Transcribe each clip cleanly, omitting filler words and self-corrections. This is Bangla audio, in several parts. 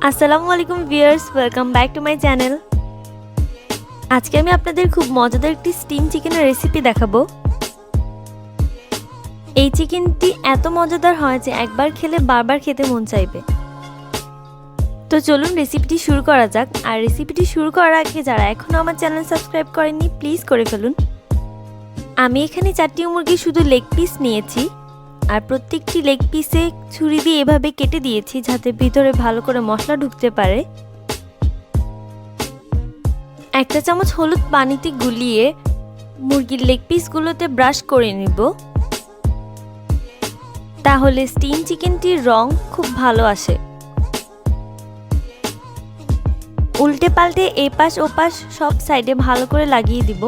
আসসালামু আলাইকুম viewers, welcome back to my channel. আজকে আমি আপনাদের খুব মজাদার একটি স্টিম চিকেনের রেসিপি দেখাবো। এই চিকেনটি এত মজাদার হয় যে একবার খেলে বারবার খেতে মন চাইবে। তো চলুন রেসিপিটি শুরু করা যাক। আর রেসিপিটি শুরু করার আগে যারা এখনও আমার চ্যানেল সাবস্ক্রাইব করেননি প্লিজ করে ফেলুন। আমি এখানে 4টি মুরগি শুধু লেগ পিস নিয়েছি, আর প্রত্যেকটি লেগ পিসে ছুরি দিয়ে এভাবে কেটে দিয়েছি যাতে ভিতরে ভালো করে মশলা ঢুকতে পারে। 1 চা চামচ হলুদ পানিতে গুলিয়ে মুরগির লেগ পিসগুলোতে ব্রাশ করে নিব, তাহলে স্টিম চিকেনটির রং খুব ভালো আসে। উল্টে পাল্টে এপাশ ওপাশ সব সাইডে ভালো করে লাগিয়ে দিব।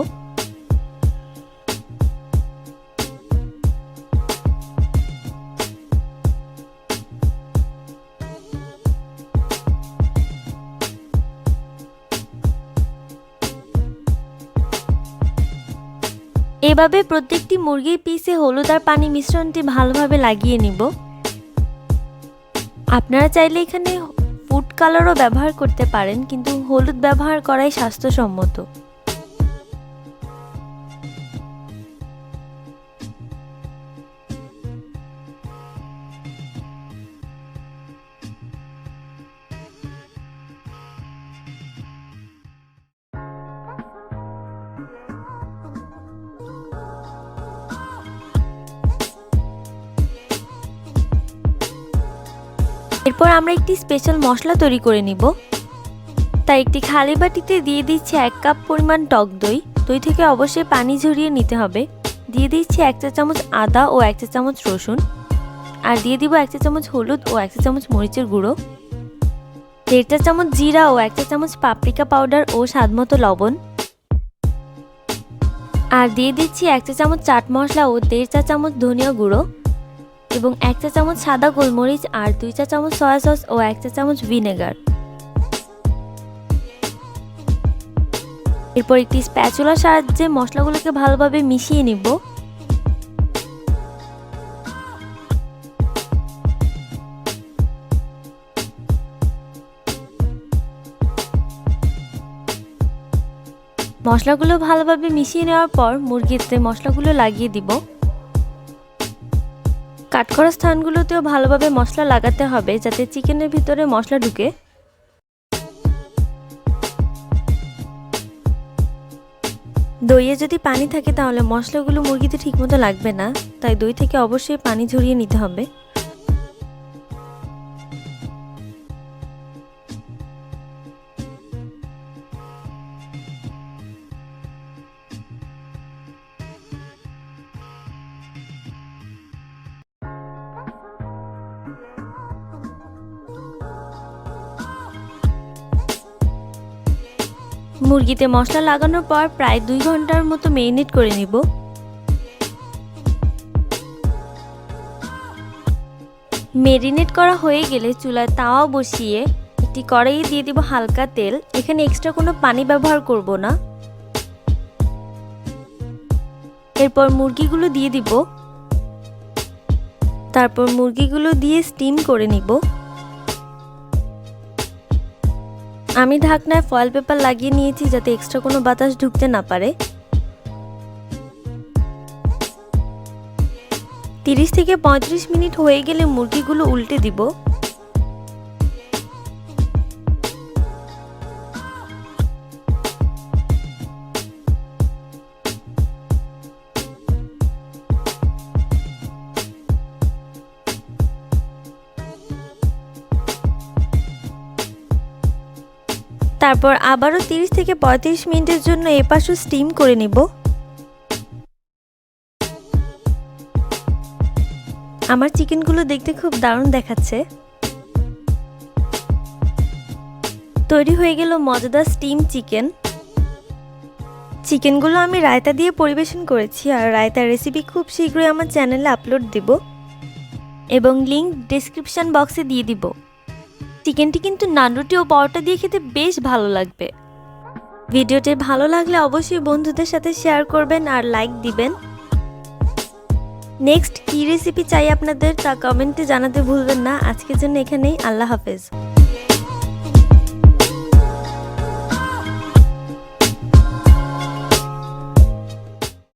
এভাবে প্রত্যেকটি মুরগির পিসে হলুদ আর পানি মিশ্রণটি ভালোভাবে লাগিয়ে নিব। আপনারা চাইলে এখানে ফুড কালারও ব্যবহার করতে পারেন, কিন্তু হলুদ ব্যবহার করাই স্বাস্থ্যসম্মত। এরপর আমরা একটি স্পেশাল মশলা তৈরি করে নিব। তাই একটি খালি বাটিতে দিয়ে দিচ্ছি 1 কাপ পরিমাণ টক দই। দই থেকে অবশ্যই পানি ঝরিয়ে নিতে হবে। দিয়ে দিচ্ছি 1 চা চামচ আদা ও 1 চা চামচ রসুন, আর দিয়ে দিব 1 চা চামচ হলুদ ও 1 চা চামচ মরিচের গুঁড়ো, 1.5 চা চামচ জিরা ও 1 চা চামচ পাপরিকা পাউডার ও স্বাদমতো লবণ, আর দিয়ে দিচ্ছি 1 চা চামচ চাট মশলা ও 1.5 চা চামচ ধনিয়া গুঁড়ো এবং 1 চা চামচ সাদা গোলমরিচ, আর 2 চা চামচ সয়া সস ও 1 চা চামচ ভিনেগার। এরপর একটি স্প্যাচুলার সাহায্যে মশলাগুলোকে ভালোভাবে মিশিয়ে নিব। মশলাগুলো ভালোভাবে মিশিয়ে নেওয়ার পর মুরগিতে মশলাগুলো লাগিয়ে দিব। কাট করা স্থানগুলোতেও ভালোভাবে মশলা লাগাতে হবে যাতে চিকেনের ভিতরে মশলা ঢুকে। দইয়ে যদি পানি থাকে তাহলে মশলাগুলো মুরগিতে ঠিকমতো লাগবে না, তাই দই থেকে অবশ্যই পানি ঝরিয়ে নিতে হবে। মুরগিতে মশলা লাগানোর পর প্রায় 2 ঘন্টার মতো ম্যারিনেট করে নিব। ম্যারিনেট করা হয়ে গেলে চুলায় তাওয়া বসিয়ে একটি কড়াইয়ে দিয়ে দিব হালকা তেল। এখানে এক্সট্রা কোনো পানি ব্যবহার করব না। এরপর মুরগিগুলো দিয়ে দিব, তারপর মুরগিগুলো দিয়ে স্টিম করে নিব। আমি ঢাকনায় ফয়েল পেপার লাগিয়ে নিয়েছি যাতে এক্সট্রা কোনো বাতাস ঢুকতে না পারে। 30 থেকে 35 মিনিট হয়ে গেলে মুরগিগুলো উল্টে দিব। তারপর আবারও 30 থেকে 35 মিনিটের জন্য এপাশও স্টিম করে নিব। আমার চিকেনগুলো দেখতে খুব দারুণ দেখাচ্ছে। তৈরি হয়ে গেল মজাদার স্টিম চিকেন। চিকেনগুলো আমি রায়তা দিয়ে পরিবেশন করেছি, আর রায়তার রেসিপি খুব শীঘ্রই আমার চ্যানেলে আপলোড দিব এবং লিংক ডেসক্রিপশন বক্সে দিয়ে দিব। চিকেনটি কিন্তু নান রুটি ও পরোটা দিয়ে খেতে বেশ ভালো লাগবে। ভিডিওটি ভালো লাগলে অবশ্যই বন্ধুদের সাথে শেয়ার করবেন আর লাইক দিবেন। নেক্সট কী রেসিপি চাই আপনাদের তা কমেন্টে জানাতে ভুলবেন না। আজকের জন্য এখানেই, আল্লাহ হাফেজ।